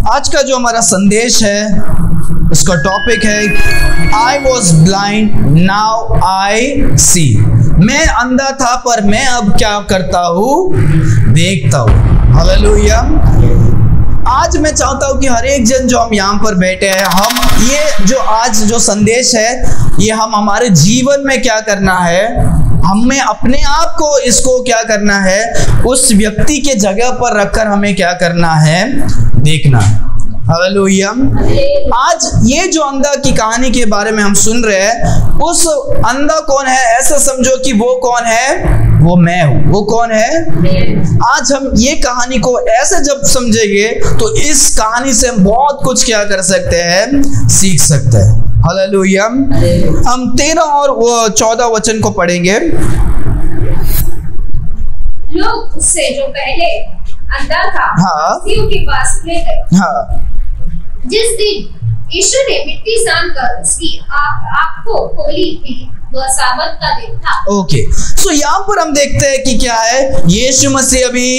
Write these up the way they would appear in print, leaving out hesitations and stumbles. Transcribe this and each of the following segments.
आज का जो हमारा संदेश है उसका टॉपिक है I was blind now I see. मैं अंधा था पर मैं अब क्या करता हूँ, देखता हूँ। हालेलुया। आज मैं चाहता हूँ कि हर एक जन जो हम यहाँ पर बैठे हैं, हम ये जो आज जो संदेश है ये हम हमारे जीवन में क्या करना है, हमें अपने आप को इसको क्या करना है, उस व्यक्ति के जगह पर रखकर हमें क्या करना है, देखना है। हालेलुया। आज ये जो अंधा की कहानी के बारे में हम सुन रहे हैं, उस अंधा कौन है, ऐसा समझो कि वो कौन है, वो मैं हूं। वो कौन है? आज हम ये कहानी को ऐसे जब समझेंगे तो इस कहानी से हम बहुत कुछ क्या कर सकते हैं, सीख सकते हैं। हालेलुया। हम 13 और 14 वचन को पढ़ेंगे। लोग उससे जो पहले अंधा था, हाँ, के पास ले गए। हाँ। जिस दिन यीशु ने मिट्टी सानकर उसकी आँख को खोली थी, वह साबत का दिन था। ओके, सो यहाँ पर हम देखते हैं कि क्या है, यीशु मसीह अभी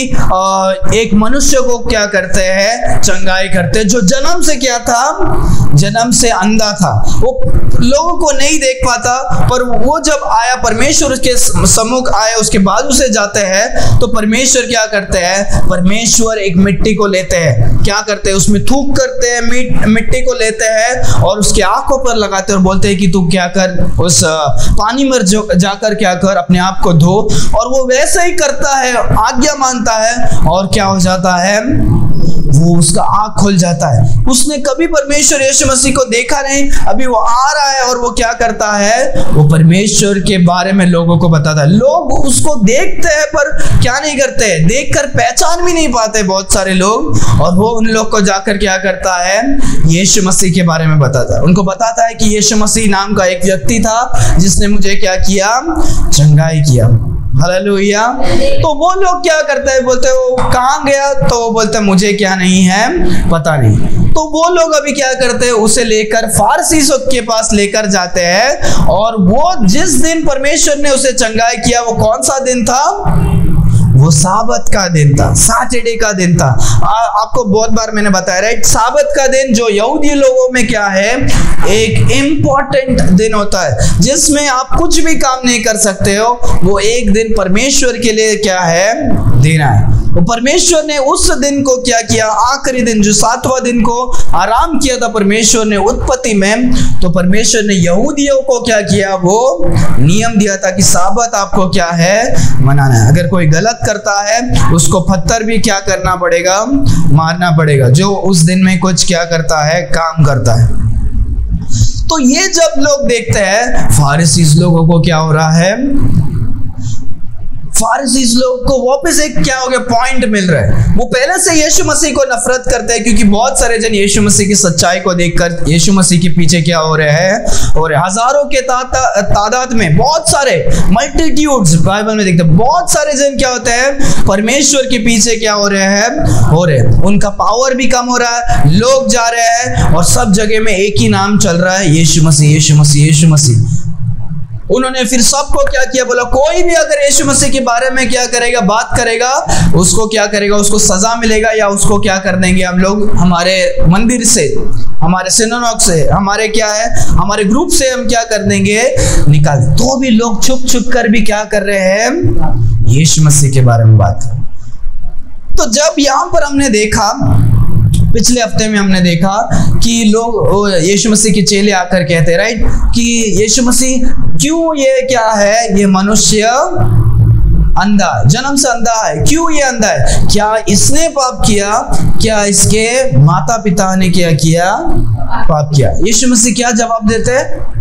एक मनुष्य को क्या करते हैं, चंगाई करते हैं, जो जन्म से क्या था, जन्म से अंधा था। वो लोगों को नहीं देख पाता, पर वो जब आया, परमेश्वर के सम्मुख आया, उसके बाजू से जाते हैं तो परमेश्वर क्या करते हैं, परमेश्वर एक मिट्टी को लेते हैं, क्या करते हैं, उसमें थूक करते हैं, मिट्टी को लेते हैं और उसके आंखों पर लगाते हैं और बोलते हैं कि तू क्या कर, उस पानी में जाकर क्या कर, अपने आप को धो। और वो वैसे ही करता है, आज्ञा मानता है और क्या हो जाता है, वो उसका आँख खुल जाता है। उसने कभी परमेश्वर यीशु मसीह को देखा नहीं, अभी वो आ रहा है और वो क्या करता है, वो परमेश्वर के बारे में लोगों को बताता है। लोग उसको देखते हैं पर क्या नहीं करते, देखकर पहचान भी नहीं पाते बहुत सारे लोग, और वो उन लोग को जाकर क्या करता है, यीशु मसीह के बारे में बताता है। उनको बताता है कि यीशु मसीह नाम का एक व्यक्ति था जिसने मुझे क्या किया, चंगाई किया। हालेलुया। तो वो लोग क्या करते हैं, बोलते हैं वो कहाँ गया, तो वो बोलते हैं मुझे क्या नहीं है, पता नहीं। तो वो लोग अभी क्या करते हैं, उसे लेकर फारसी के पास लेकर जाते हैं, और वो जिस दिन परमेश्वर ने उसे चंगाई किया, वो कौन सा दिन था, वो साबत का दिन था, सैटरडे का दिन था। आपको बहुत बार मैंने बताया, राइट, साबत का दिन जो यहूदी लोगों में क्या है, एक इम्पोर्टेंट दिन होता है जिसमें आप कुछ भी काम नहीं कर सकते हो। वो एक दिन परमेश्वर के लिए क्या है, देना है। वो परमेश्वर ने उस दिन को क्या किया, आखिरी दिन जो 7वां दिन को आराम किया था परमेश्वर ने उत्पत्ति में, तो परमेश्वर ने यहूदियों को क्या किया, वो नियम दिया था कि साबत आपको क्या है, मनाना है। अगर कोई गलत करता है उसको पत्थर भी क्या करना पड़ेगा, मारना पड़ेगा, जो उस दिन में कुछ क्या करता है, काम करता है। तो ये जब लोग देखते हैं, फारसी लोगों को क्या हो रहा है, फारसी लोग को वापस एक क्या हो गया, पॉइंट मिल रहा है। वो पहले से यीशु मसीह को नफरत करते हैं, क्योंकि बहुत सारे जन यीशु मसीह की सच्चाई को देखकर यीशु मसीह के पीछे क्या हो रहे हैं, और हजारों के तादाद में बहुत सारे मल्टीट्यूड्स बाइबल में देखते हैं, बहुत सारे जन क्या होते हैं, परमेश्वर के पीछे क्या हो रहे हैं, उनका पावर भी कम हो रहा है, लोग जा रहे हैं और सब जगह में एक ही नाम चल रहा है, यीशु मसीह, यीशु मसीह, यीशु मसीह। उन्होंने फिर सबको क्या किया, बोला कोई भी अगर यीशु मसीह के बारे में क्या करेगा, बात करेगा, उसको क्या करेगा, उसको सजा मिलेगा, या उसको क्या कर देंगे हम लोग, हमारे मंदिर से, हमारे सिनेगॉग से, हमारे क्या है, हमारे ग्रुप से हम क्या कर देंगे, निकाल। तो भी लोग छुप छुप कर भी क्या कर रहे हैं, यीशु मसीह के बारे में बात। तो जब यहाँ पर हमने देखा, पिछले हफ्ते में हमने देखा कि लोग यीशु मसीह के चेले आकर कहते हैं, राइट, कि यीशु मसीह क्यों, ये क्या है, ये मनुष्य अंधा, जन्म से अंधा है, क्यों ये अंधा है, क्या इसने पाप किया, क्या इसके माता पिता ने क्या किया, पाप किया। यीशु मसीह क्या जवाब देते हैं,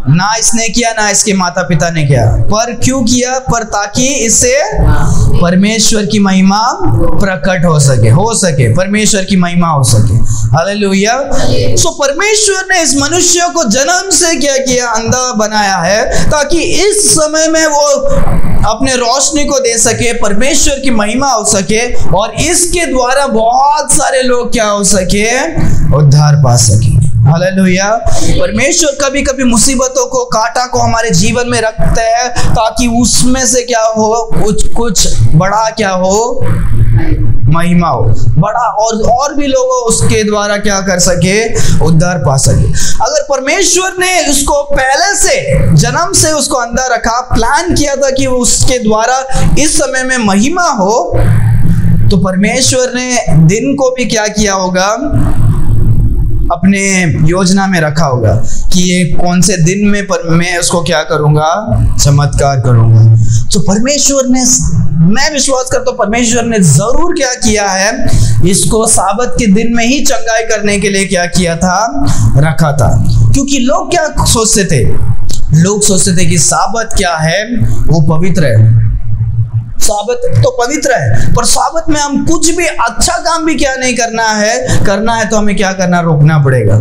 ना इसने किया ना इसके माता पिता ने किया, पर क्यों किया, पर ताकि इससे परमेश्वर की महिमा प्रकट हो सके, परमेश्वर की महिमा हो सके। हालेलुया। सो परमेश्वर ने इस मनुष्य को जन्म से क्या किया, अंधा बनाया है, ताकि इस समय में वो अपने रोशनी को दे सके, परमेश्वर की महिमा हो सके, और इसके द्वारा बहुत सारे लोग क्या हो सके, उद्धार पा सके। हालेलुया। परमेश्वर कभी कभी मुसीबतों को, कांटा को हमारे जीवन में रखते हैं ताकि उसमें से क्या हो, कुछ बड़ा क्या हो महिमा हो, बड़ा और भी लोग उसके द्वारा क्या कर सके, उद्धार पा सके। अगर परमेश्वर ने उसको पहले से जन्म से उसको अंधा रखा, प्लान किया था कि उसके द्वारा इस समय में महिमा हो, तो परमेश्वर ने दिन को भी क्या किया होगा, अपने योजना में रखा होगा कि ये कौन से दिन में मैं उसको क्या करूंगा, चमत्कार करूंगा। तो परमेश्वर ने, मैं विश्वास करता हूं परमेश्वर ने जरूर क्या किया है, इसको साबत के दिन में ही चंगाई करने के लिए क्या किया था, रखा था। क्योंकि लोग क्या सोचते थे, लोग सोचते थे कि साबत क्या है, वो पवित्र है, साबत तो पवित्र है, पर साबत में हम कुछ भी अच्छा काम भी क्या नहीं करना है तो हमें क्या करना, रोकना पड़ेगा।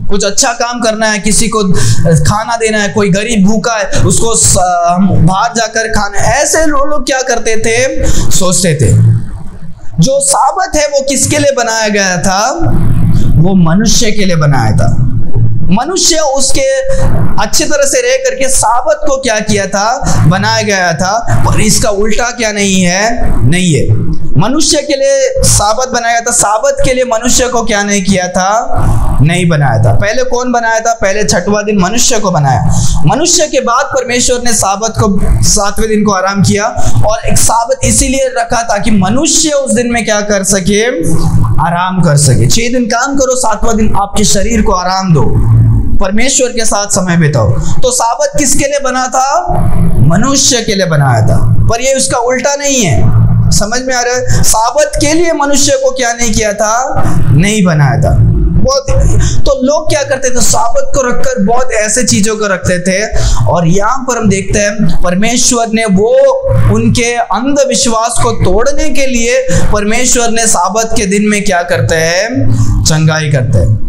कुछ अच्छा काम करना है, किसी को खाना देना है, कोई गरीब भूखा है उसको बाहर जाकर खाना, ऐसे लोग क्या करते थे, सोचते थे। जो साबत है वो किसके लिए बनाया गया था, वो मनुष्य के लिए बनाया था। मनुष्य उसके अच्छी तरह से रह करके साबत को क्या किया था, बनाया गया था। पर इसका उल्टा क्या नहीं है, नहीं है। मनुष्य के लिए साबत बनाया था, साबत के लिए मनुष्य को क्या नहीं किया था, नहीं बनाया था। पहले कौन बनाया था, पहले छठवां दिन मनुष्य को बनाया। मनुष्य के बाद परमेश्वर ने साबत को, 7वें दिन को आराम किया, और एक साबत इसीलिए रखा ताकि मनुष्य उस दिन में क्या कर सके, आराम कर सके। 6 दिन काम करो, 7वां दिन आपके शरीर को आराम दो, परमेश्वर के साथ समय बिताओ। तो साबत किसके लिए बना था, मनुष्य के लिए बनाया था। पर ये उसका उल्टा नहीं है, समझ में आ रहा है। साबत के लिए मनुष्य को क्या नहीं किया था, नहीं बनाया था। बहुत तो लोग क्या करते थे, साबत को रखकर बहुत ऐसे चीजों को रखते थे। और यहाँ पर हम देखते हैं परमेश्वर ने वो उनके अंधविश्वास को तोड़ने के लिए परमेश्वर ने साबत के दिन में क्या करते हैं, चंगाई करते हैं।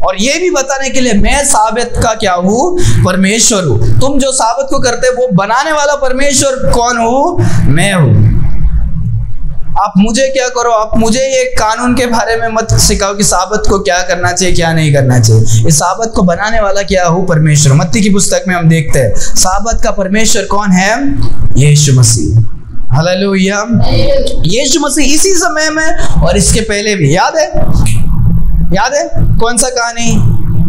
और ये भी बताने के लिए मैं साबत का क्या हूँ, परमेश्वर हूँ। तुम जो साबत को करते हो वो बनाने वाला परमेश्वर कौन हूँ, मैं हूँ। आप मुझे क्या करो, आप मुझे ये कानून के बारे में मत सिखाओ कि साबत को क्या करना चाहिए, क्या नहीं करना चाहिए। इस साबत को बनाने वाला क्या हूँ, परमेश्वर। मत्ती की पुस्तक में हम देखते हैं साबत का परमेश्वर कौन है, यीशु मसीह। हालेलुया। यीशु मसीह इसी समय में और इसके पहले भी, याद है कौन सा कहानी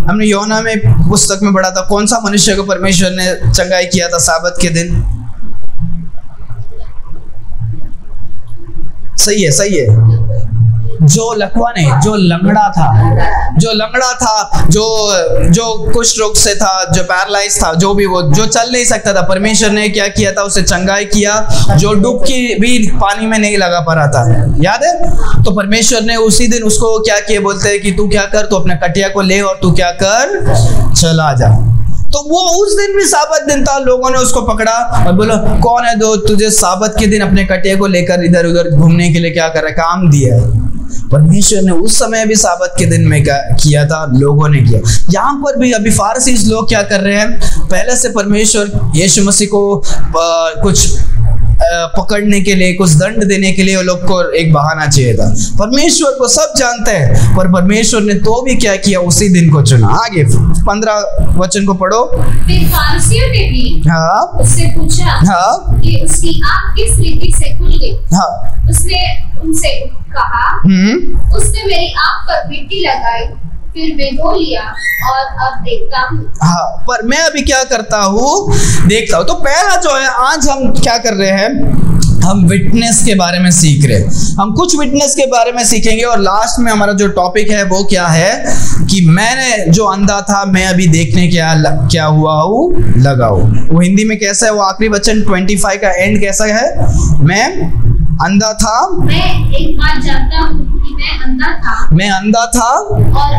हमने योना में पुस्तक में पढ़ा था, कौन सा मनुष्य को परमेश्वर ने चंगाई किया था साबत के दिन। सही है। जो लकवा नहीं, जो लंगड़ा था, जो कुष्ठ रोग से था, जो पैरालाइज था, जो भी वो जो चल नहीं सकता था, परमेश्वर ने क्या किया था, उसे चंगाई किया। जो डुबकी भी पानी में नहीं लगा पा रहा था, याद है, तो परमेश्वर ने उसी दिन उसको क्या किया, बोलते हैं कि तू क्या कर, तू अपने कटिया को ले और तू क्या कर, चला जा। तो वो उस दिन भी साबत दिन था, लोगों ने उसको पकड़ा और बोला कौन है दो तुझे साबत के दिन अपने कटिया को लेकर इधर उधर घूमने के लिए क्या कर रहा है, काम दिया है। परमेश्वर ने उस समय भी साबत के दिन में क्या किया था, लोगों ने किया। यहाँ पर भी अभी फारसी लोग क्या कर रहे हैं, पहले से परमेश्वर यीशु मसीह को कुछ पकड़ने के लिए, कुछ दंड देने के लिए वो लोग को एक बहाना चाहिए था। परमेश्वर को सब जानते हैं, पर परमेश्वर ने तो भी क्या किया, उसी दिन को चुना। आगे 15 वचन को पढ़ो। फिर फारसियों ने भी उससे पूछा कि उसकी आँख किस रीति से खुल गई। उसने उनसे कहा, उसने मेरी आँख पर मिट्टी लगाई, फिर मैं धो लिया और अब देखता हूँ। पर मैं अभी क्या करता हूँ, देखता हूँ। तो पहला जो है, आज हम क्या कर रहे हैं, हम विटनेस के बारे में सीख रहे हैं। हम कुछ विटनेस के बारे में सीखेंगे और लास्ट में हमारा जो टॉपिक है वो क्या है कि मैंने जो अंधा था मैं अभी देखने क्या हुआ हूँ, लगा हूँ। वो हिंदी में कैसा है, वो आखिरी वचन 25 का एंड कैसा है, मैं अंधा था, मैं एक बात जानता हूँ कि मैं अंधा था और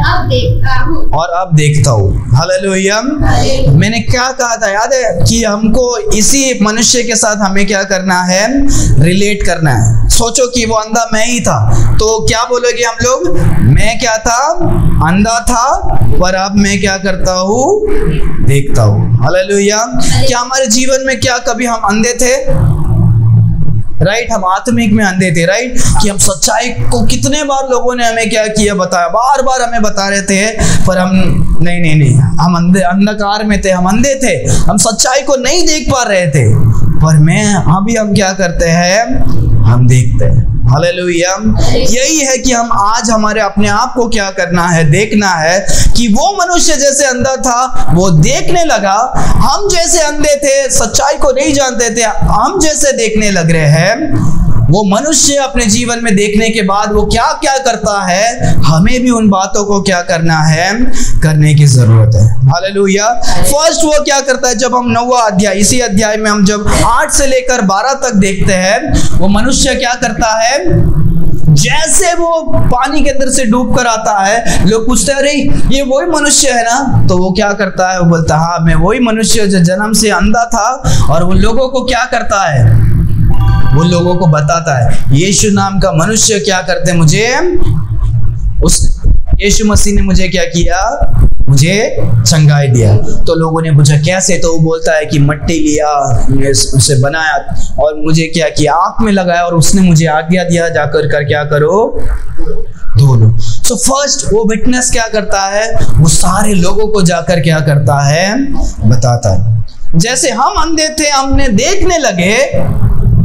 अब देखता हूँ। हालेलुया। मैंने क्या कहा था, याद है कि हमको इसी मनुष्य के साथ हमें क्या करना है, रिलेट करना है। सोचो कि वो अंधा मैं ही था, तो क्या बोलोगे हम लोग, मैं क्या था, अंधा था, पर अब मैं क्या करता हूँ, देखता हूँ। हालेलुया। क्या हमारे जीवन में क्या कभी हम अंधे थे, राइट, हम आत्मिक में अंधे थे, राइट, कि हम सच्चाई को कितने बार लोगों ने हमें क्या किया, बताया, बार बार हमें बता रहे थे, पर हम नहीं, हम अंधकार में थे, हम अंधे थे, हम सच्चाई को नहीं देख पा रहे थे। पर हम क्या करते हैं, हम देखते हैं। हालेलुया। यही है कि हम आज हमारे अपने आप को क्या करना है, देखना है कि वो मनुष्य जैसे अंधा था वो देखने लगा, हम जैसे अंधे थे, सच्चाई को नहीं जानते थे, हम जैसे देखने लग रहे हैं। वो मनुष्य अपने जीवन में देखने के बाद वो क्या क्या करता है, हमें भी उन बातों को क्या करना है, करने की जरूरत है। हालेलुया। फर्स्ट वो क्या करता है, जब हम 9वां अध्याय, इसी अध्याय में हम जब 8 से लेकर 12 तक देखते हैं, वो मनुष्य क्या करता है, जैसे वो पानी के अंदर से डूब कर आता है, लोग पूछते हैं अरे ये वही मनुष्य है ना, तो वो क्या करता है, वो बोलता है हाँ मैं वही मनुष्य जो जन्म से अंधा था। और वो लोगों को क्या करता है, वो लोगों को बताता है यीशु नाम का मनुष्य क्या करते, मुझे उस यीशु मसीह ने मुझे क्या किया, मुझे चंगाई दिया। तो लोगों ने पूछा कैसे, तो वो बोलता है कि मट्टी लिया, उसे बनाया और मुझे क्या किया, आंख में लगाया और उसने मुझे आज्ञा दिया जाकर कर क्या करो, धो लो। सो फर्स्ट वो विटनेस क्या करता है, वो सारे लोगों को जाकर क्या करता है, बताता है। जैसे हम अंधे थे, हमने देखने लगे,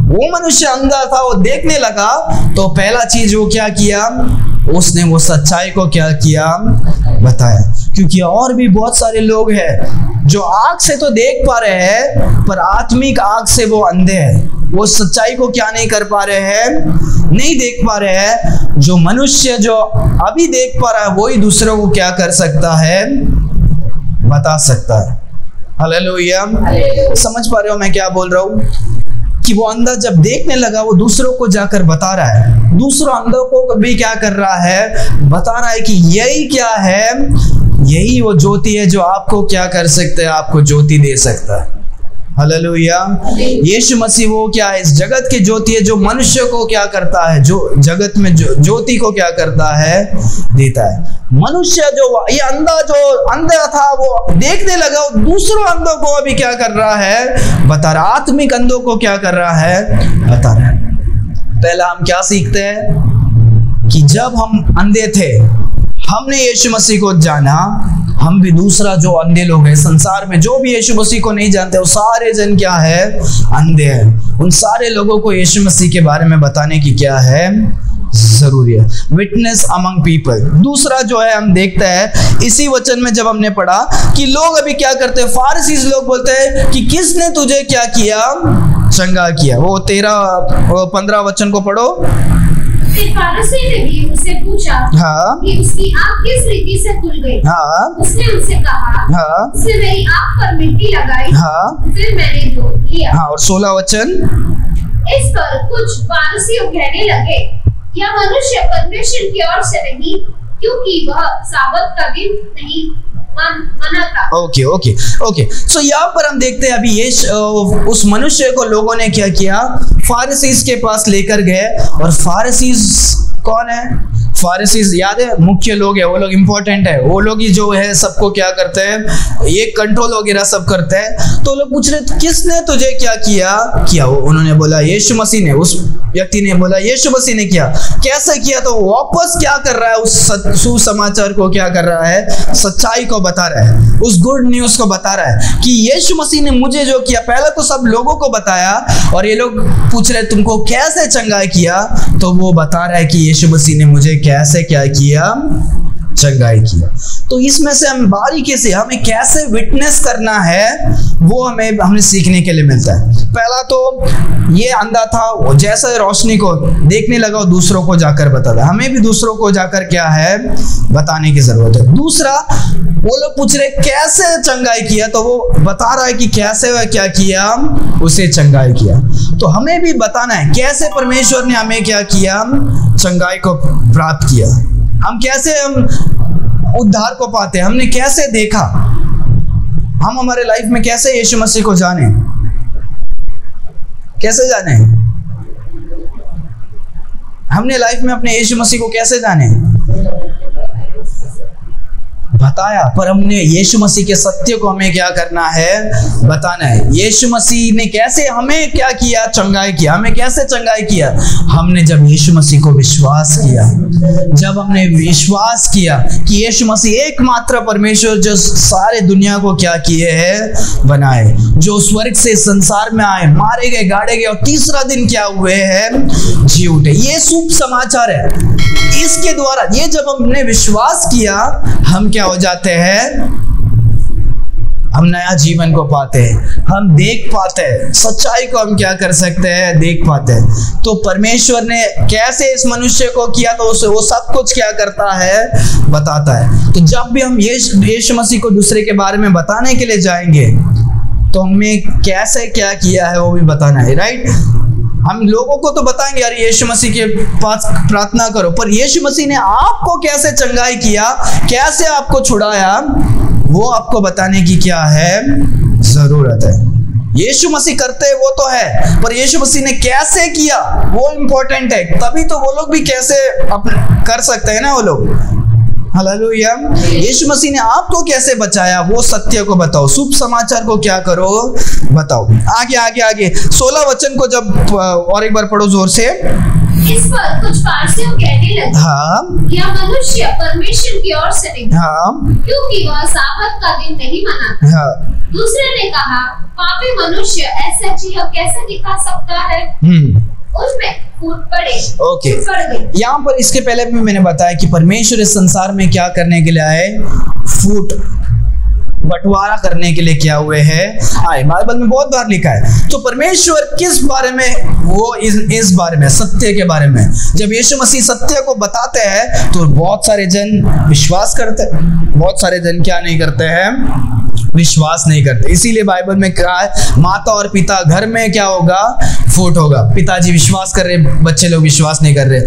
वो मनुष्य अंधा था, वो देखने लगा, तो पहला चीज वो क्या किया, उसने वो सच्चाई को क्या किया, बताया। क्योंकि और भी बहुत सारे लोग हैं जो आंख से तो देख पा रहे हैं पर आत्मिक आंख से वो अंधे हैं, वो सच्चाई को क्या नहीं कर पा रहे हैं, नहीं देख पा रहे हैं। जो मनुष्य जो अभी देख पा रहा है वही दूसरों को क्या कर सकता है, बता सकता है। हालेलुया। समझ पा रहे हो मैं क्या बोल रहा हूँ, कि वो अंधा जब देखने लगा वो दूसरों को जाकर बता रहा है, दूसरों अंधों को भी क्या कर रहा है, बता रहा है कि यही क्या है, यही वो ज्योति है जो आपको क्या कर सकता है, आपको ज्योति दे सकता है। हालेलुया। यीशु मसीह वो क्या है, इस जगत की ज्योति है जो मनुष्य को क्या करता है, जो जगत में ज्योति को क्या करता है, देता है। मनुष्य जो ये अंधा जो अंधा था वो देखने लगा, वो दूसरों अंधों को अभी क्या कर रहा है, बता रहा, आत्मिक अंधों को क्या कर रहा है, बता रहा है। पहला हम क्या सीखते हैं कि जब हम अंधे थे, हमने यीशु मसीह को जाना, हम भी दूसरा जो अंधे लोग हैं संसार में, जो भी यीशु मसीह को नहीं जानते, वो सारे जन क्या है, अंधे हैं। उन सारे लोगों को यीशु मसीह के बारे में बताने की क्या है, जरूरी है। Witness among people. दूसरा जो है हम देखते हैं इसी वचन में, जब हमने पढ़ा कि लोग अभी क्या करते हैं, फारसीज लोग बोलते हैं कि किसने तुझे क्या किया, चंगा किया। वो 15 वचन को पढ़ो। फारसी ने भी उससे पूछा कि उसकी आँख किस रीति से खुल गई। उसने उनसे कहा, उसने मेरी आँख पर मिट्टी लगाई, फिर मैंने धो लिया। और 16 वचन। इस पर कुछ फारसी कहने लगे, यह मनुष्य परमेश्वर की ओर से नहीं, क्योंकि वह साबत का दिन नहीं मनाता। ओके। सो यहाँ पर हम देखते हैं अभी ये उस मनुष्य को लोगों ने क्या किया, फारसीज के पास लेकर गए। और फारसीज कौन है, फारसीज याद है, मुख्य लोग है, वो लोग इंपॉर्टेंट है, वो लोग ही जो है सबको क्या करते हैं, ये कंट्रोल वगैरह सब करते हैं। तो लोग पूछ रहे किसने तुझे क्या किया, उन्होंने बोला यीशु मसीह ने। उस व्यक्ति ने बोला यीशु मसीह ने किया। कैसे किया, तो वापस क्या कर रहा है, उस सुसमाचार को क्या कर रहा है, सच्चाई को बता रहा है, उस गुड न्यूज को बता रहा है कि यीशु मसीह ने मुझे जो किया। पहले तो सब लोगों को बताया और ये लोग पूछ रहे तुमको कैसे चंगाई किया, तो वो बता रहा है कि यीशु मसीह ने मुझे कैसे क्या किया, चंगाई किया। तो इसमें से हम बारीकी से हमें कैसे विटनेस करना है वो हमें सीखने के लिए मिलता है। पहला तो ये अंधा था, वो जैसे रोशनी को देखने लगा, दूसरों को जाकर बताता। हमें भी दूसरों को जाकर क्या है, बताने की जरूरत है। दूसरा, वो लोग पूछ रहे कैसे चंगाई किया, तो वो बता रहा है कि कैसे वह क्या किया, उसे चंगाई किया। तो हमें भी बताना है कैसे परमेश्वर ने हमें क्या किया, चंगाई को प्राप्त किया। हम कैसे उद्धार को पाते, हमने कैसे देखा, हम हमारे लाइफ में कैसे यीशु मसीह को जाने, कैसे जाने, हमने लाइफ में अपने यीशु मसीह को कैसे जाने, बताया, पर हमने यीशु मसीह के सत्य को हमें क्या करना है, बताना है। यीशु मसीह ने कैसे हमें क्या किया, चंगाई किया। हमें कैसे चंगाई किया? हमने जब यीशु मसीह को विश्वास किया, जब हमने विश्वास किया कि यीशु मसीह एकमात्र परमेश्वर जो सारे दुनिया को क्या किए है, बनाए, जो स्वर्ग से संसार में आए, मारे गए, गाड़े गए और तीसरा दिन क्या हुए हैं, जी उठे। ये शुभ समाचार है। इसके द्वारा ये जब हमने विश्वास किया, हम क्या हो जाते हैं, हम नया जीवन को पाते हैं, हम देख पाते हैं सच्चाई को, हम क्या कर सकते हैं, देख पाते हैं। तो परमेश्वर ने कैसे इस मनुष्य को किया, तो उसे वो सब कुछ क्या करता है, बताता है। तो जब भी हम यीशु मसीह को दूसरे के बारे में बताने के लिए जाएंगे, तो हमें कैसे क्या किया है वो भी बताना है, राइट। हम लोगों को तो बताएंगे यार यीशु मसीह के पास प्रार्थना करो, पर यीशु मसीह ने आपको कैसे चंगाई किया, कैसे आपको छुड़ाया, वो आपको बताने की क्या है, जरूरत है। यीशु मसीह करते वो तो है, पर यीशु मसीह ने कैसे किया वो इंपॉर्टेंट है। तभी तो वो लोग भी कैसे कर सकते हैं ना वो लोग। हालेलुया। यीशु मसीह ने आपको कैसे बचाया, वो सत्य को बताओ, शुभ समाचार को क्या करो, बताओ। आगे आगे आगे 16 वचन को जब और एक बार पढ़ो जोर से। इस पर कुछ फारसियों कहने लगे, हाँ, यह मनुष्य परमेश्वर की ओर से नहीं, हाँ, क्योंकि वह साबत का दिन नहीं मनाता। हाँ। दूसरे ने कहा, पापी मनुष्य ऐसा चीज कैसे दिखा सकता है? उसमें फूट पड़े। ओके, यहाँ पर इसके पहले भी मैंने बताया कि परमेश्वर इस संसार में क्या करने के लिए आए, फूट बंटवारा करने के लिए क्या हुए हैं, आए। बाइबल में बहुत बार लिखा है। तो परमेश्वर किस बारे में, वो इस बारे में, सत्य के बारे में। जब यीशु मसीह सत्य को बताते हैं तो बहुत सारे जन विश्वास करते हैं, बहुत सारे जन क्या नहीं करते हैं, विश्वास नहीं करते। इसीलिए बाइबल में क्या है, माता और पिता घर में क्या होगा, फूट होगा। पिताजी विश्वास कर रहे, बच्चे लोग विश्वास नहीं कर रहे,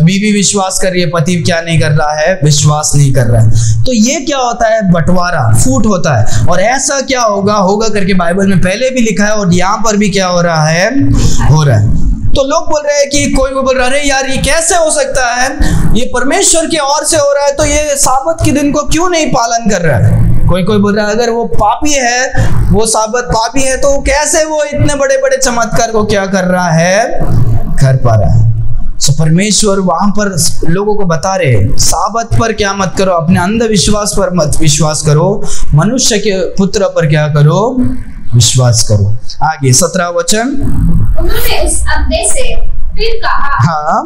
बीवी विश्वास कर रही है, पति क्या नहीं कर रहा है, विश्वास नहीं कर रहा है। तो ये क्या होता है, बंटवारा, फूट होता है। और ऐसा क्या होगा करके बाइबल में पहले भी लिखा है, और यहाँ पर भी क्या हो रहा है, हो रहा है। तो लोग बोल रहे हैं कि कोई बोल रहा है यार ये कैसे हो सकता है, ये परमेश्वर की ओर से हो रहा है, तो ये साबत के दिन को क्यों नहीं पालन कर रहा है। कोई बोल रहा है अगर वो पापी है, वो साबत पापी है, तो कैसे वो इतने बड़े बड़े चमत्कार को क्या कर रहा है, कर पा रहा है। सो परमेश्वर वहां पर लोगों को बता रहे, साबत पर क्या मत करो, अपने अंधविश्वास पर मत विश्वास करो, मनुष्य के पुत्र पर क्या करो, विश्वास करो। आगे 17 वचन। उन्होंने उस अंधे से फिर कहा, हाँ,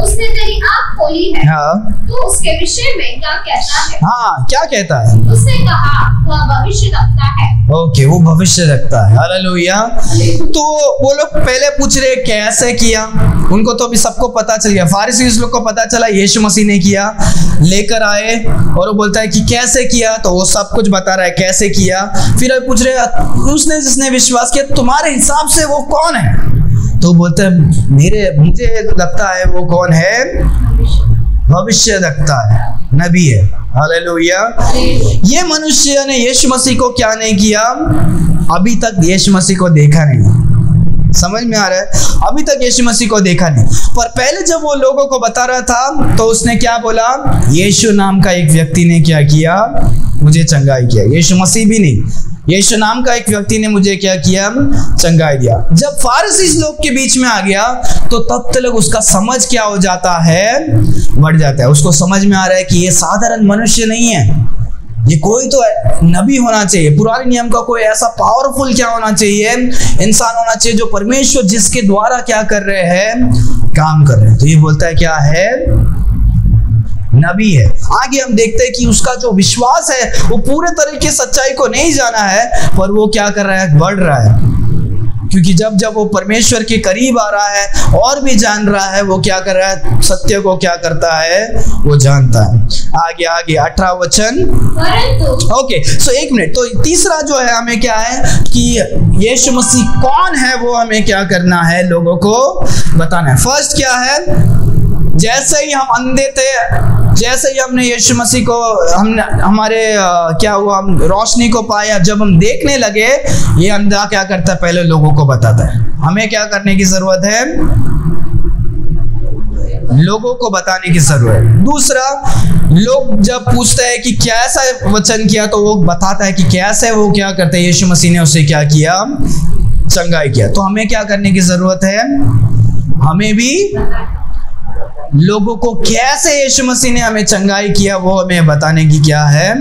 उसने तेरी आँख खोली है, हाँ, तू उसके विषय में क्या कहता है? हाँ, क्या कहता है? उसने कहा वह भविष्य रखता है। ओके, वो भविष्य रखता है। हालेलुया। तो वो लोग पहले पूछ रहे कैसे किया, उनको तो अभी सबको पता चल गया। फारिसी इस लोग को पता चला यीशु मसीह ने किया, लेकर आए, और वो बोलता है कि कैसे किया, तो वो सब कुछ बता रहा है कैसे किया। फिर अब पूछ रहे उसने जिसने विश्वास किया तुम्हारे हिसाब से वो कौन है, तो बोलते हैं मुझे लगता है वो कौन है, भविष्य रखता है, नबी है। हालेलुया। ये मनुष्य ने यीशु मसीह को क्या नहीं किया, अभी तक यीशु मसीह को देखा नहीं। समझ में आ रहा है, अभी तक यीशु मसीह को देखा नहीं। पर पहले जब वो लोगों को बता रहा था तो उसने क्या बोला, यीशु नाम का एक व्यक्ति ने क्या किया, मुझे चंगाई किया। यीशु मसीह भी नहीं, यीशु नाम का एक व्यक्ति ने मुझे क्या किया, चंगाई दिया। जब फारसी लोग के बीच में आ गया तो तब तक उसका समझ क्या हो जाता है, बढ़ जाता है। उसको समझ में आ रहा है कि ये साधारण मनुष्य नहीं है, ये कोई तो नबी होना चाहिए, पुराने नियम का कोई ऐसा पावरफुल क्या होना चाहिए, इंसान होना चाहिए जो परमेश्वर जिसके द्वारा क्या कर रहे हैं, काम कर रहे हैं। तो ये बोलता है क्या है, नबी है। आगे हम देखते हैं कि उसका जो विश्वास है वो पूरे तरीके सच्चाई को नहीं जाना है, पर वो क्या कर रहा है, बढ़ रहा है। क्योंकि जब वो परमेश्वर के करीब आ रहा है और भी जान रहा है, वो क्या कर रहा है, सत्य को क्या करता है, वो जानता है। आगे 18 वचन। ओके, सो एक मिनट। तो तीसरा जो है हमें क्या है कि यीशु मसीह कौन है वो हमें क्या करना है, लोगों को बताना है। फर्स्ट क्या है, जैसे ही हम अंधे थे, जैसे ही हमने यीशु मसीह को हमारे क्या हुआ, हम रोशनी को पाया, जब हम देखने लगे, ये अंधा क्या करता है, पहले लोगों को बताता है। हमें क्या करने की जरूरत है, लोगों को बताने की जरूरत है। दूसरा, लोग जब पूछते हैं कि कैसा वचन किया, तो वो बताता है कि कैसे वो क्या करते हैं, यीशु मसीह ने उसे क्या किया, चंगाई किया। तो हमें क्या करने की जरूरत है, हमें भी लोगों को कैसे यीशु मसीह ने हमें चंगाई किया वो हमें बताने की क्या है,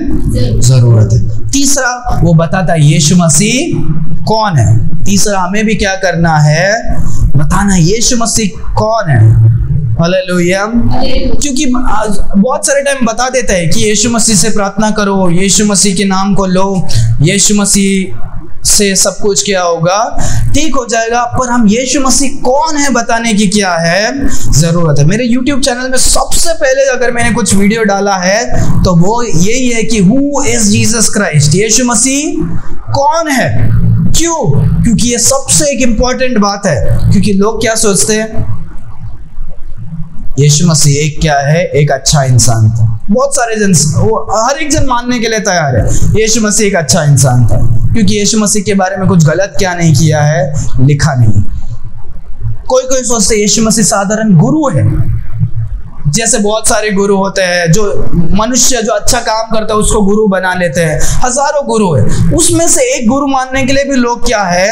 जरूरत है। तीसरा वो बताता है यीशु मसीह कौन है। तीसरा हमें भी क्या करना है, बताना यीशु मसीह कौन है। हालेलुया। क्योंकि बहुत सारे टाइम बता देता है कि यीशु मसीह से प्रार्थना करो, यीशु मसीह के नाम को लो, यीशु मसीह से सब कुछ क्या होगा, ठीक हो जाएगा। पर हम यीशु मसीह कौन है बताने की क्या है, जरूरत है। मेरे YouTube चैनल में सबसे पहले अगर मैंने कुछ वीडियो डाला है तो वो यही है कि हु इज जीसस क्राइस्ट, यीशु मसीह कौन है। क्यों? क्योंकि ये सबसे एक इंपॉर्टेंट बात है। क्योंकि लोग क्या सोचते हैं, यीशु मसीह एक क्या है, एक अच्छा इंसान था। बहुत सारे जन, वो हर एक जन मानने के लिए तैयार है यीशु मसीह एक अच्छा इंसान था, क्योंकि यीशु मसीह के बारे में कुछ गलत क्या नहीं किया है, लिखा नहीं। कोई कोई सोचते यीशु मसीह साधारण गुरु है। जैसे बहुत सारे गुरु होते हैं, जो मनुष्य जो अच्छा काम करता है उसको गुरु बना लेते हैं। हजारों गुरु है, उसमें से एक गुरु मानने के लिए भी लोग क्या है,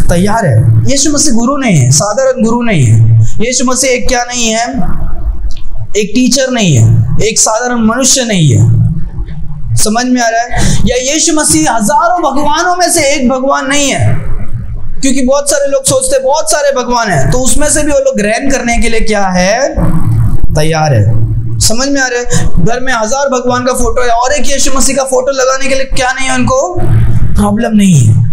तैयार है। यीशु मसीह गुरु नहीं है, साधारण गुरु नहीं है। यीशु मसीह एक क्या नहीं है, एक टीचर नहीं है, एक साधारण मनुष्य नहीं है। समझ में आ रहा है? या यीशु मसीह हजारों भगवानों में से एक भगवान नहीं है। क्योंकि बहुत सारे लोग सोचते बहुत सारे भगवान हैं, तो उसमें से भी वो लोग ग्रहण करने के लिए क्या है, तैयार है। समझ में आ रहा है? घर में 1000 भगवान का फोटो है और एक यीशु मसीह का फोटो लगाने के लिए क्या नहीं है, उनको प्रॉब्लम नहीं है।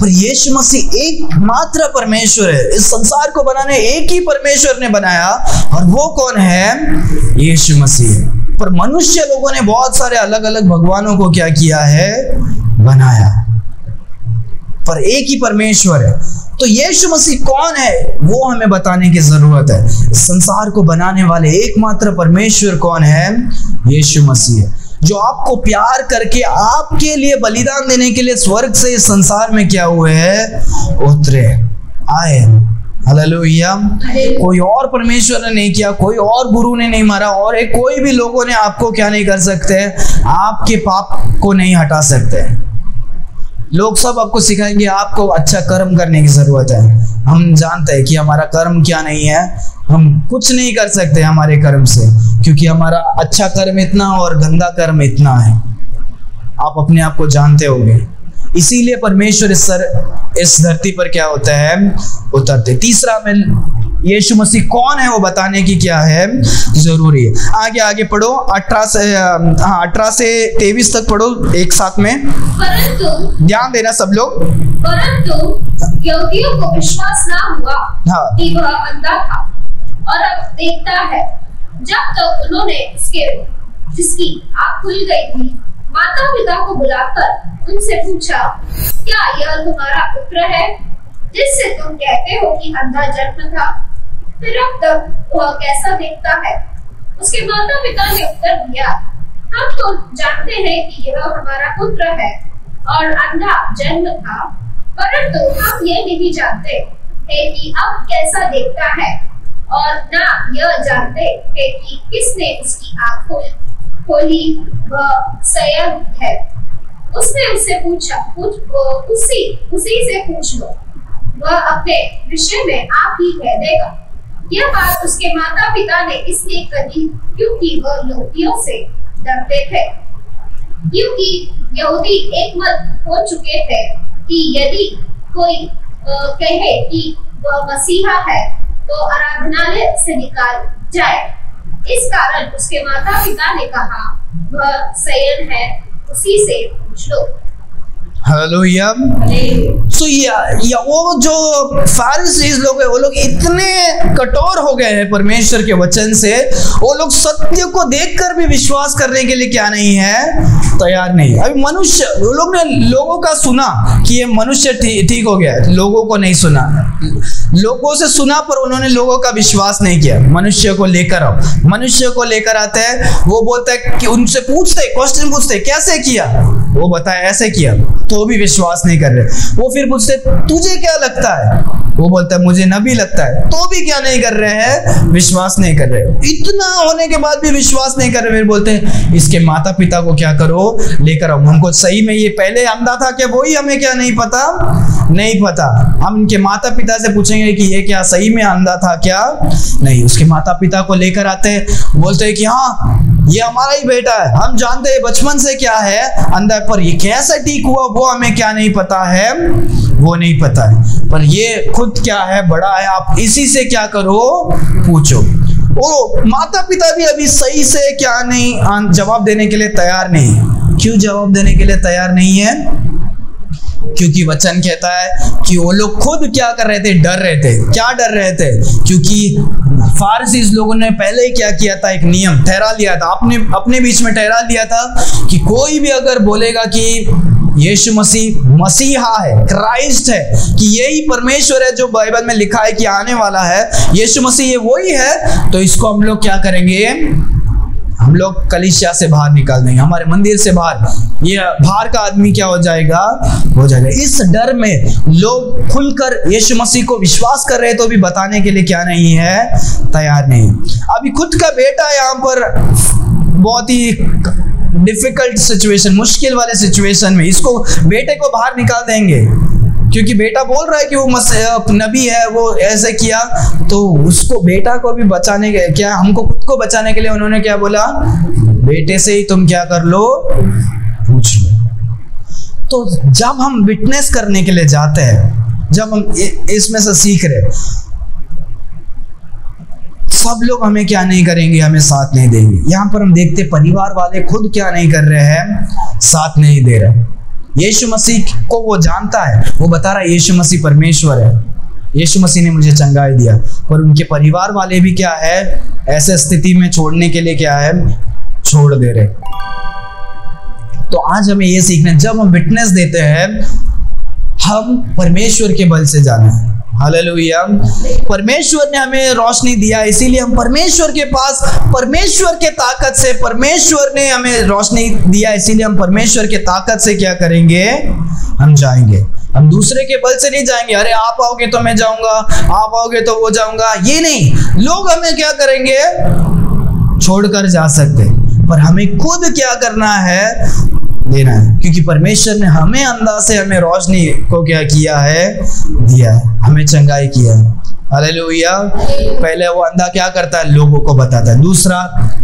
पर यीशु मसीह एकमात्र परमेश्वर है। इस संसार को बनाने एक ही परमेश्वर ने बनाया, और वो कौन है, यीशु मसीह है। पर मनुष्य लोगों ने बहुत सारे अलग अलग भगवानों को क्या किया है, बनाया, पर एक ही परमेश्वर है। तो यीशु मसीह कौन है वो हमें बताने की जरूरत है। इस संसार को बनाने वाले एकमात्र परमेश्वर कौन है, यीशु मसीह है, जो आपको प्यार करके आपके लिए बलिदान देने के लिए स्वर्ग से इस संसार में क्या हुए हैं, उतरे आए। हालेलुया। कोई और परमेश्वर ने नहीं किया, कोई और गुरु ने नहीं मारा, और एक कोई भी लोगों ने आपको क्या नहीं कर सकते, आपके पाप को नहीं हटा सकते। लोग सब आपको सिखाएंगे आपको अच्छा कर्म करने की जरूरत है। हम जानते हैं कि हमारा कर्म क्या नहीं है, हम कुछ नहीं कर सकते हमारे कर्म से, क्योंकि हमारा अच्छा कर्म इतना और गंदा कर्म इतना है। आप अपने आप को जानते होंगे। इसीलिए परमेश्वर इस धरती पर क्या होता है, उतरते। तीसरा में यीशु मसीह कौन है वो बताने की क्या है, जरूरी है। आगे पढ़ो, 18 से 23 तक पढ़ो एक साथ में। परंतु ध्यान देना सब लोग। परंतु यहूदियों को विश्वास ना हुआ कि वह अंधा था और अब देखता है। जब तक उन्होंने जिसकी आँख खुल गई थी, माता पिता को बुलाकर उनसे पूछा, क्या यह तुम्हारा पुत्र है जिससे तुम कहते हो कि अंधा जन्म था? फिर अब तक वह कैसा देखता है? उसके माता पिता ने उत्तर दिया, हम तो जानते हैं कि यह हमारा पुत्र है और अंधा जन्म था, परंतु हम ये नहीं जानते है कि अब कैसा देखता है, और ना यह जानते है कि किसने उसकी आँख खोली, वह सय्यद है। उसने उससे पूछा, उसी से पूछ लो, वह अपने विषय में आप ही कह देगा। यह बात उसके माता पिता ने इसलिए कही क्योंकि वह यहूदियों से डरते थे, क्योंकि यहूदी एकमत हो चुके थे कि यदि कोई कहे कि वह मसीहा है तो आराधनालय से निकाल जाए। इस कारण उसके माता पिता ने कहा, वह सय्यद है, उसी से पूछ लो। हालेलुया। सो या वो जो फारिसीज लोग हैं, वो लोग इतने कठोर हो गए हैं परमेश्वर के वचन से, वो लोग सत्य को देखकर भी विश्वास करने के लिए क्या नहीं है, तैयार नहीं। अभी मनुष्य, वो लोग ने लोगों का सुना कि ये मनुष्य ठीक हो गया, लोगों को नहीं सुना। लोगों से सुना पर उन्होंने लोगों का विश्वास नहीं किया। मनुष्य को लेकर आओ, मनुष्य को लेकर आते हैं, वो बोलता है कि उनसे क्वेश्चन पूछते कैसे किया, वो बताए ऐसे किया, तो भी विश्वास नहीं कर रहे। वो फिर पूछते तुझे क्या लगता है, वो बोलता है मुझे नबी लगता है, तो भी क्या नहीं कर रहे हैं, विश्वास नहीं कर रहे। इतना होने के बाद भी विश्वास नहीं कर रहे। फिर बोलते हैं इसके माता पिता को क्या करो, लेकर आओ। हमको सही में ये पहले अंधा था क्या, वही हमें क्या नहीं पता, नहीं पता। हम इनके माता पिता से पूछेंगे कि ये क्या सही में अंधा था क्या, नहीं। उसके माता पिता को लेकर आते हैं, बोलते हैं कि हाँ ये हमारा ही बेटा है, हम जानते हैं बचपन से क्या है अंधा, पर ये कैसे ठीक हुआ वो हमें क्या नहीं पता है, वो नहीं पता है। पर ये खुद क्या है, बड़ा है, आप इसी से क्या करो, पूछो। वो माता पिता भी अभी सही से क्या नहीं जवाब देने के लिए तैयार नहीं है। क्यों जवाब देने के लिए तैयार नहीं है? क्योंकि वचन कहता है कि वो लोग खुद क्या कर रहे थे, डर रहे थे। क्या डर रहे थे? क्योंकि फारसी लोगों ने पहले ही क्या किया था, एक नियम ठहरा लिया था, अपने बीच में ठहरा लिया था कि कोई भी अगर बोलेगा कि यीशु मसीह मसीहा है, क्राइस्ट है, कि यही परमेश्वर है जो बाइबल में लिखा है कि आने वाला है, यीशु मसीह ये वही है, तो इसको हम लोग क्या करेंगे, हम लोग कलीसिया से बाहर निकाल देंगे, हमारे मंदिर से बाहर। ये बाहर का आदमी क्या हो जाएगा, हो जाएगा। इस डर में लोग खुलकर यीशु मसीह को विश्वास कर रहे तो भी बताने के लिए क्या नहीं है, तैयार नहीं। अभी खुद का बेटा यहाँ पर बहुत ही डिफिकल्ट सिचुएशन, मुश्किल वाले सिचुएशन में इसको बेटे को बाहर निकाल देंगे क्योंकि बेटा बोल रहा है कि वो नबी है, वो ऐसे किया, तो उसको बेटा को भी बचाने के क्या, हमको खुद को बचाने के लिए उन्होंने क्या बोला, बेटे से ही तुम क्या कर लो, पूछ लो। तो जब हम विटनेस करने के लिए जाते हैं, जब हम इसमें से सीख रहे, सब लोग हमें क्या नहीं करेंगे, हमें साथ नहीं देंगे। यहाँ पर हम देखते परिवार वाले खुद क्या नहीं कर रहे हैं, साथ नहीं दे रहे। यीशु मसीह को वो जानता है, वो बता रहा है यीशु मसीह परमेश्वर है, यीशु मसीह ने मुझे चंगाई दिया, पर उनके परिवार वाले भी क्या है, ऐसे स्थिति में छोड़ने के लिए क्या है, छोड़ दे रहे। तो आज हमें ये सीखना, जब हम विटनेस देते हैं, हम परमेश्वर के बल से जाना है। हालेलुया। परमेश्वर ने हमें रोशनी दिया, इसीलिए हम परमेश्वर के पास, परमेश्वर के ताकत से, परमेश्वर ने हमें रोशनी दिया, इसीलिए हम परमेश्वर के ताकत से क्या करेंगे, हम जाएंगे। हम दूसरे के बल से नहीं जाएंगे, अरे आप आओगे तो मैं जाऊंगा, आप आओगे तो वो जाऊंगा, ये नहीं। लोग हमें क्या करेंगे, छोड़कर जा सकते, पर हमें खुद क्या करना है, देना है। क्योंकि परमेश्वर ने हमें अंधा से हमें रोशनी को क्या किया है, दिया है, हमें चंगाई किया है। हालेलुया। पहले वो अंधा क्या करता है, लोगों को बताता है। दूसरा,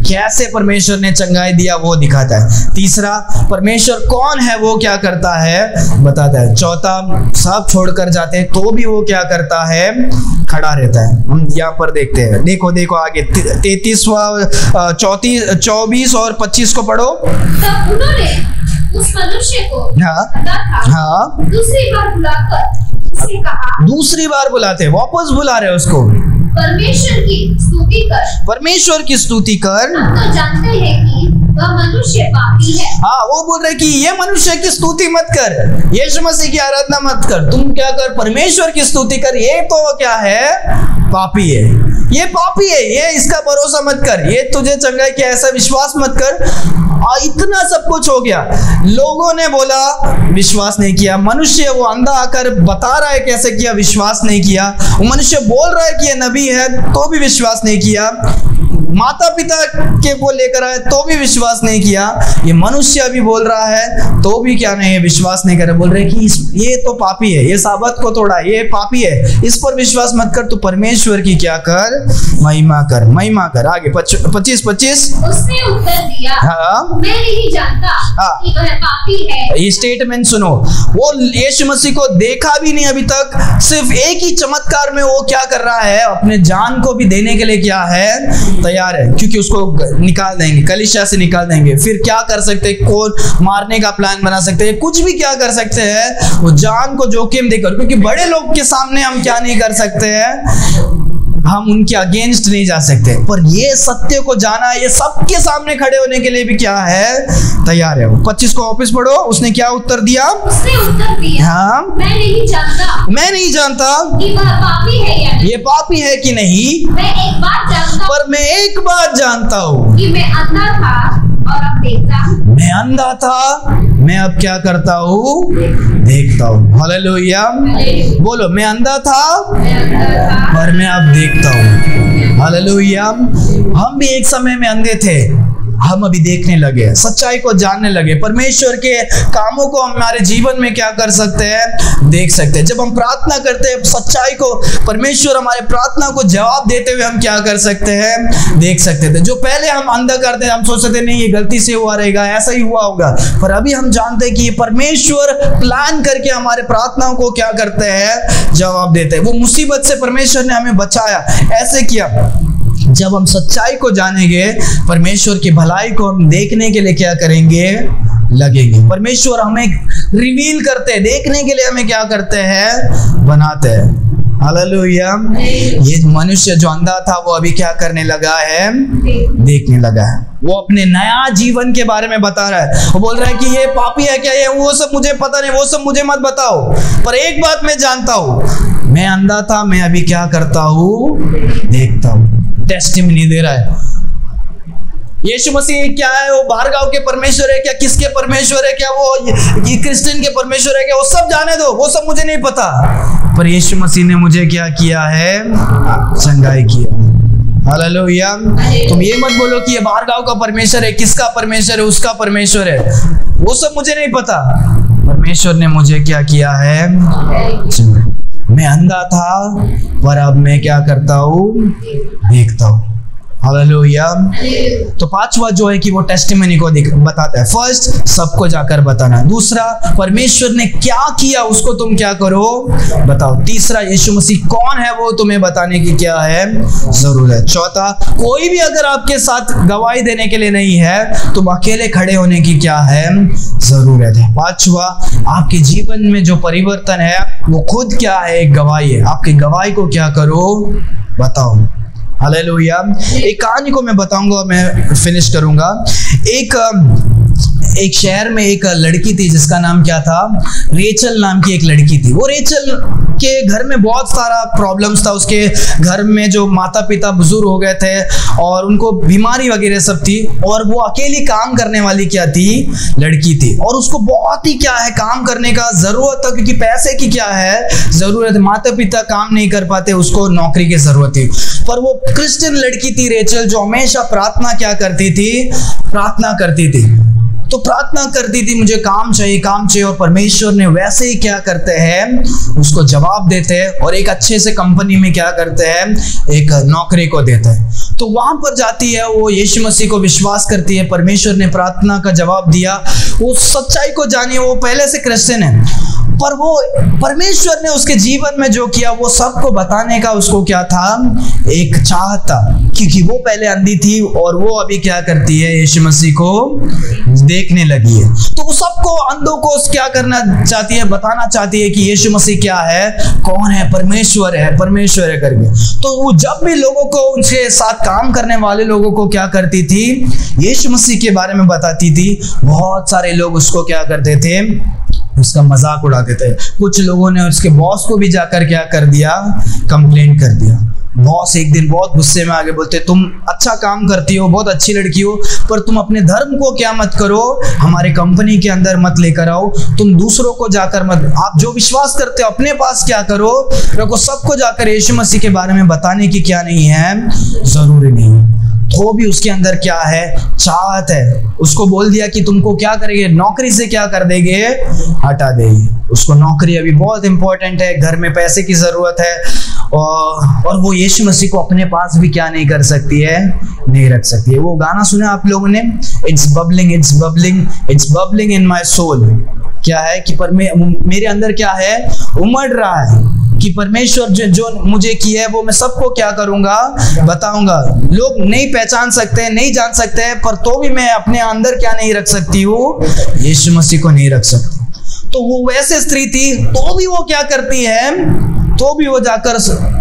कैसे परमेश्वर ने चंगाई दिया वो दिखाता है। तीसरा, परमेश्वर कौन है वो क्या करता है, बताता है। चौथा, सब छोड़कर जाते हैं तो भी वो क्या करता है, खड़ा रहता है। हम यहाँ पर देखते हैं, देखो देखो आगे 33वां 24 और 25 को पढ़ो। तब उन्होंने उस मनुष्य को दूसरी बार बुलाकर उससे कहा, दूसरी बार बुलाते, वापस बुला रहे उसको, परमेश्वर की स्तुति कर, परमेश्वर की स्तुति कर। हम तो जानते हैं कि वह मनुष्य पापी है। हाँ, वो बोल रहे कि ये मनुष्य की स्तुति मत कर, यीशु मसीह की आराधना मत कर, तुम क्या कर, परमेश्वर की स्तुति कर। ये तो क्या है, पापी है, ये पापी है, ये इसका भरोसा मत कर, ये तुझे चंगाई किया ऐसा विश्वास मत कर। इतना सब कुछ हो गया, लोगों ने बोला, विश्वास नहीं किया। मनुष्य वो अंधा आकर बता रहा है कैसे किया, विश्वास नहीं किया। वो मनुष्य बोल रहा है कि ये नबी है तो भी विश्वास नहीं किया। माता पिता के वो लेकर आए तो भी विश्वास नहीं किया। ये मनुष्य अभी बोल रहा है तो भी क्या नहीं है, विश्वास नहीं कर रहे। बोल रहे कि ये तो पापी है, ये साबत को तोड़ा, ये पापी है, इस पर विश्वास मत कर, तू परमेश्वर की क्या कर, महिमा कर, महिमा कर। आगे 25। उसने उत्तर दिया, हाँ, मैं नहीं जानता कि वह पापी है। ये स्टेटमेंट सुनो, वो यीशु मसीह को देखा भी नहीं अभी तक, सिर्फ एक ही चमत्कार में वो क्या कर रहा है, अपने जान को भी देने के लिए क्या है, तैयार है। क्योंकि उसको निकाल देंगे, कलीसिया से निकाल देंगे, फिर क्या कर सकते हैं, कौन मारने का प्लान बना सकते हैं, कुछ भी क्या कर सकते हैं, वो जान को जोखिम देकर। क्योंकि बड़े लोग के सामने हम क्या नहीं कर सकते हैं, हम उनके अगेंस्ट नहीं जा सकते, पर ये सत्य को जाना है, ये सबके सामने खड़े होने के लिए भी क्या है, तैयार है। 25 को वापस पढ़ो। उसने क्या उत्तर दिया, उसने उत्तर दिया, हाँ, मैं नहीं जानता, मैं नहीं जानता कि वह पापी है या नहीं। ये पापी है कि नहीं, मैं एक बात जानता, पर मैं एक बात जानता हूँ कि मैं अंधा था और अब देखता हूँ। मैं अंधा था, मैं अब क्या करता हूँ, देखता हूँ। हालेलुया। बोलो, मैं अंधा था पर मैं अब देखता हूँ। हालेलुया। हम भी एक समय में अंधे थे, हम अभी देखने लगे, सच्चाई को जानने लगे, परमेश्वर के कामों को हमारे जीवन में क्या कर सकते हैं, देख सकते हैं। जब हम प्रार्थना करते हैं सच्चाई को, परमेश्वर हमारे प्रार्थना को जवाब देते हुए हम क्या कर सकते हैं, देख सकते थे। जो पहले हम अंधा करते हैं, हम सोचते थे नहीं ये गलती से हुआ रहेगा, ऐसा ही हुआ होगा, पर अभी हम जानते हैं कि ये परमेश्वर प्लान करके हमारे प्रार्थनाओं को क्या करते हैं, जवाब देते हैं। वो मुसीबत से परमेश्वर ने हमें बचाया, ऐसे किया। जब हम सच्चाई को जानेंगे, परमेश्वर की भलाई को हम देखने के लिए क्या करेंगे, लगेंगे। परमेश्वर हमें रिवील करते हैं, देखने के लिए हमें क्या करते हैं, बनाते हैं। हालेलुया। ये मनुष्य जो अंधा था वो अभी क्या करने लगा है, देखने लगा है। वो अपने नया जीवन के बारे में बता रहा है। वो बोल रहा है कि ये पापी है क्या, ये वो सब मुझे पता नहीं, वो सब मुझे मत बताओ, पर एक बात मैं जानता हूँ, मैं अंधा था, मैं अभी क्या करता हूँ, देखता हूँ। टेस्टिमनी दे रहा है। यीशु मसीह क्या है, वो भार्गव के परमेश्वर है क्या, किसके परमेश्वर है क्या, वो ये क्रिश्चियन के परमेश्वर है क्या, वो सब जाने दो, वो सब मुझे नहीं पता, पर यीशु मसीह ने मुझे क्या किया है, चंगाई किया। हालेलुया। तुम ये मत बोलो कि ये भार्गव का परमेश्वर है, किसका परमेश्वर है, उसका परमेश्वर है, वो सब मुझे नहीं पता। परमेश्वर ने मुझे क्या किया है, मैं अंधा था पर अब मैं क्या करता हूँ, देखता हूँ। हालेलुया। तो पांचवा जो है कि वो टेस्टिमनी को बताता है। फर्स्ट, सबको जाकर बताना। दूसरा, परमेश्वर ने क्या किया उसको तुम क्या करो, बताओ। तीसरा, यीशु मसीह कौन है वो तुम्हें बताने की क्या है, जरूरत है। चौथा, कोई भी अगर आपके साथ गवाही देने के लिए नहीं है, तुम अकेले खड़े होने की क्या है, जरूरत है। पांचवा, आपके जीवन में जो परिवर्तन है वो खुद क्या है, एक गवाही है। आपकी गवाही को क्या करो, बताओ। हालेलुया। एक कहानी को मैं बताऊंगा, मैं फिनिश करूंगा। एक शहर में एक लड़की थी जिसका नाम क्या था, रेचल नाम की एक लड़की थी। वो रेचल के घर में बहुत सारा प्रॉब्लम्स था। उसके घर में जो माता पिता बुजुर्ग हो गए थे और उनको बीमारी वगैरह सब थी, और वो अकेली काम करने वाली क्या थी, लड़की थी। और उसको बहुत ही क्या है, काम करने का जरूरत था, क्योंकि पैसे की क्या है, जरूरत है। माता पिता काम नहीं कर पाते, उसको नौकरी की जरूरत थी। पर वो क्रिश्चियन लड़की थी रेचल, जो हमेशा प्रार्थना क्या करती थी, प्रार्थना करती थी। तो प्रार्थना करती थी, मुझे काम चाहिए, काम चाहिए, और परमेश्वर ने वैसे ही क्या करते हैं, उसको जवाब देते हैं, और एक अच्छे से कंपनी में क्या करते हैं, एक नौकरी को देते हैं। तो वहां पर जाती है, वो यीशु मसीह को विश्वास करती है, परमेश्वर ने प्रार्थना का जवाब दिया, वो सच्चाई को जानिए, वो पहले से क्रिश्चियन है, पर वो परमेश्वर ने उसके जीवन में जो किया वो सबको बताने का उसको क्या था, एक चाह था, क्योंकि वो पहले अंधी थी और वो अभी क्या करती है, यीशु मसीह को देखने लगी है। तो वो सबको, अंधों को क्या करना चाहती है, बताना चाहती है कि यीशु मसीह क्या है, कौन है, परमेश्वर है, परमेश्वर है करके। तो वो जब भी लोगों को, उनके साथ काम करने वाले लोगों को क्या करती थी, यीशु मसीह के बारे में बताती थी। बहुत सारे लोग उसको क्या करते थे, उसका मजाक उड़ाते थे। कुछ लोगों ने उसके बॉस को भी जाकर क्या कर दिया, कंप्लेंट कर दिया। बॉस एक दिन बहुत गुस्से में आगे बोलते, तुम अच्छा काम करती हो, बहुत अच्छी लड़की हो, पर तुम अपने धर्म को क्या मत करो, हमारे कंपनी के अंदर मत लेकर आओ, तुम दूसरों को जाकर मत, आप जो विश्वास करते हो अपने पास क्या करो रखो, सबको जाकर यीशु मसीह के बारे में बताने की क्या नहीं है, जरूरी नहीं। तो भी उसके अंदर क्या है, चाहत है। उसको बोल दिया कि तुमको क्या करेंगे, नौकरी से क्या कर देंगे, हटा देंगे। उसको नौकरी अभी बहुत इंपॉर्टेंट है, घर में पैसे की जरूरत है, और वो यीशु मसीह को अपने पास भी क्या नहीं कर सकती है, नहीं रख सकती है। वो गाना सुना आप लोगों ने, it's bubbling, it's bubbling, it's bubbling in my soul. क्या है कि मेरे अंदर क्या है, उमड़ रहा है कि परमेश्वर जो मुझे किया है वो मैं सबको क्या करूंगा, बताऊंगा। लोग नहीं पहचान सकते, नहीं जान सकते हैं, पर तो भी मैं अपने अंदर क्या नहीं रख सकती हूँ, यीशु मसीह को नहीं रख सकती। तो वो वैसे स्त्री थी, तो भी वो क्या करती है, तो भी वो जाकर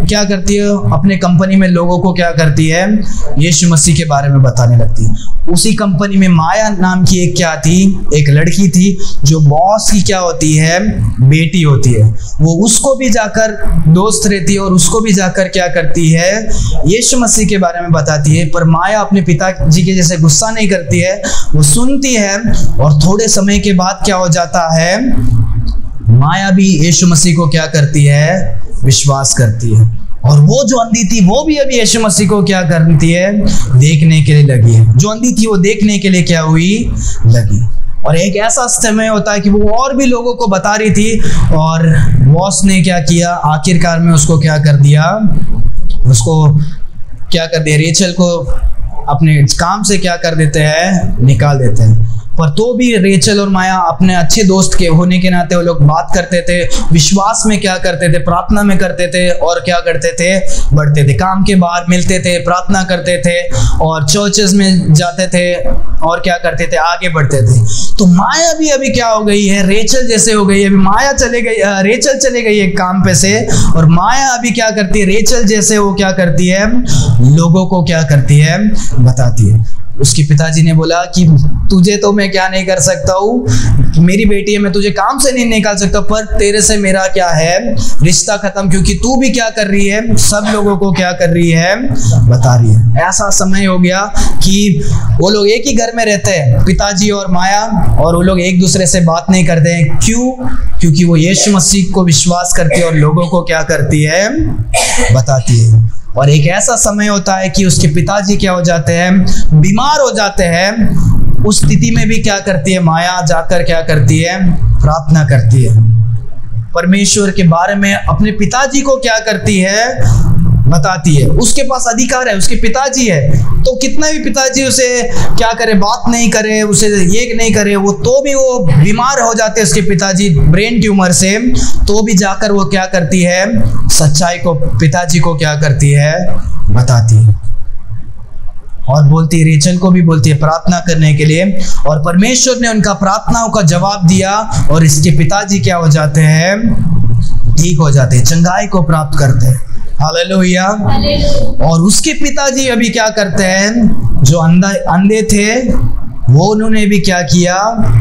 क्या करती है, अपने कंपनी में लोगों को क्या करती है, यीशु मसीह के बारे में बताने लगती है। उसी कंपनी में माया नाम की एक क्या थी, एक लड़की थी जो बॉस की क्या होती है, बेटी होती है। वो उसको भी जाकर दोस्त रहती है और उसको भी जाकर क्या करती है, यीशु मसीह के बारे में बताती है। पर माया अपने पिताजी के जैसे गुस्सा नहीं करती है, वो सुनती है और थोड़े समय के बाद क्या हो जाता है, माया भी यीशु मसीह को क्या करती है, विश्वास करती है। और वो जो अंधी थी वो भी अभी यीशु मसीह को क्या करती है, देखने के लिए लगी है। जो अंधी थी वो देखने के लिए क्या हुई, लगी। और एक ऐसा समय होता है कि वो और भी लोगों को बता रही थी और बॉस ने क्या किया, आखिरकार में उसको क्या कर दिया, उसको क्या कर दिया, रेचल को अपने काम से क्या कर देते हैं, निकाल देते हैं। पर तो भी रेचल और माया अपने अच्छे दोस्त के होने के नाते वो लोग बात करते थे, विश्वास में क्या करते थे, प्रार्थना में करते थे और क्या करते थे, बढ़ते थे। काम के बाहर मिलते थे, प्रार्थना करते थे और चर्चेस में जाते थे और क्या करते थे, आगे बढ़ते थे। तो माया भी अभी क्या हो गई है, रेचल जैसे हो गई है। अभी माया चले गई, रेचल चले गई है काम पे से, और माया अभी क्या करती है, रेचल जैसे वो क्या करती है, लोगों को क्या करती है, बताती है। उसके पिताजी ने बोला कि तुझे तो मैं क्या नहीं कर सकता हूँ, मेरी बेटी है, मैं तुझे काम से नहीं निकाल सकता, पर तेरे से मेरा क्या है, रिश्ता खत्म, क्योंकि तू भी क्या कर रही है, सब लोगों को क्या कर रही है, बता रही है। ऐसा समय हो गया कि वो लोग एक ही घर में रहते हैं, पिताजी और माया, और वो लोग एक दूसरे से बात नहीं करते हैं। क्यों? क्योंकि वो यीशु मसीह को विश्वास करती है और लोगों को क्या करती है, बताती है। और एक ऐसा समय होता है कि उसके पिताजी क्या हो जाते हैं, बीमार हो जाते हैं। उस स्थिति में भी क्या करती है, माया जाकर क्या करती है, प्रार्थना करती है, परमेश्वर के बारे में अपने पिताजी को क्या करती है, बताती है। उसके पास अधिकार है, उसके पिताजी है, तो कितना भी पिताजी उसे क्या करे, बात नहीं करे, उसे ये नहीं करे, वो तो भी वो बीमार हो जाते हैं उसके पिताजी ब्रेन ट्यूमर से, तो भी जाकर वो क्या करती है, सच्चाई को पिताजी को क्या करती है, बताती है। और बोलती है, रेचल को भी बोलती है प्रार्थना करने के लिए, और परमेश्वर ने उनका प्रार्थनाओं का जवाब दिया और इसके पिताजी क्या हो जाते हैं, ठीक हो जाते हैं, चंगाई को प्राप्त करते हैं। हालेलुया। और उसके पिताजी अभी क्या करते हैं, जो अंधे थे वो उन्होंने भी क्या किया,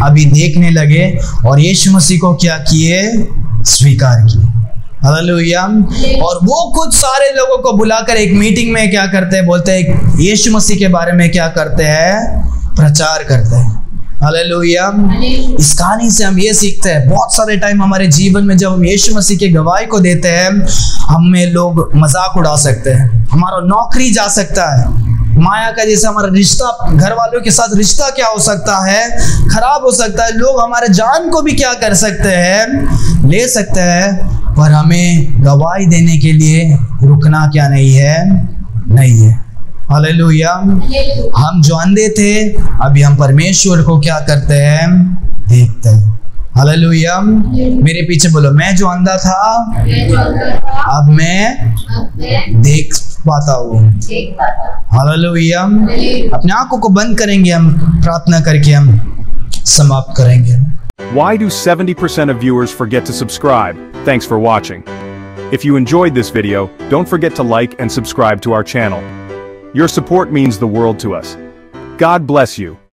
अभी देखने लगे और यीशु मसीह को क्या किए, स्वीकार किए। हालेलुया। और वो कुछ सारे लोगों को बुलाकर एक मीटिंग में क्या करते हैं, बोलते हैं यीशु मसीह के बारे में क्या करते हैं, प्रचार करते हैं। हालेलुया। इस कहानी से हम ये सीखते हैं, बहुत सारे टाइम हमारे जीवन में जब हम यीशु मसीह के गवाही को देते हैं, हमें लोग मजाक उड़ा सकते हैं, हमारा नौकरी जा सकता है, माया का जैसे हमारा रिश्ता, घर वालों के साथ रिश्ता क्या हो सकता है, खराब हो सकता है। लोग हमारे जान को भी क्या कर सकते हैं, ले सकते हैं, पर हमें गवाही देने के लिए रुकना क्या नहीं है, नहीं है। हालेलुया। हम जो अंधे थे अभी हम परमेश्वर को क्या करते हैं, देखते हैं। हालेलुया। मेरे पीछे बोलो, मैं जो अंधा था अब मैं देख पाता हूँ। हालेलुया। अपने आंखों को बंद करेंगे, हम प्रार्थना करके हम समाप्त करेंगे। Why do 70% of viewers forget to subscribe? Thanks for watching. If you enjoyed this video, don't forget to like and subscribe to our channel. Your support means the world to us. God bless you.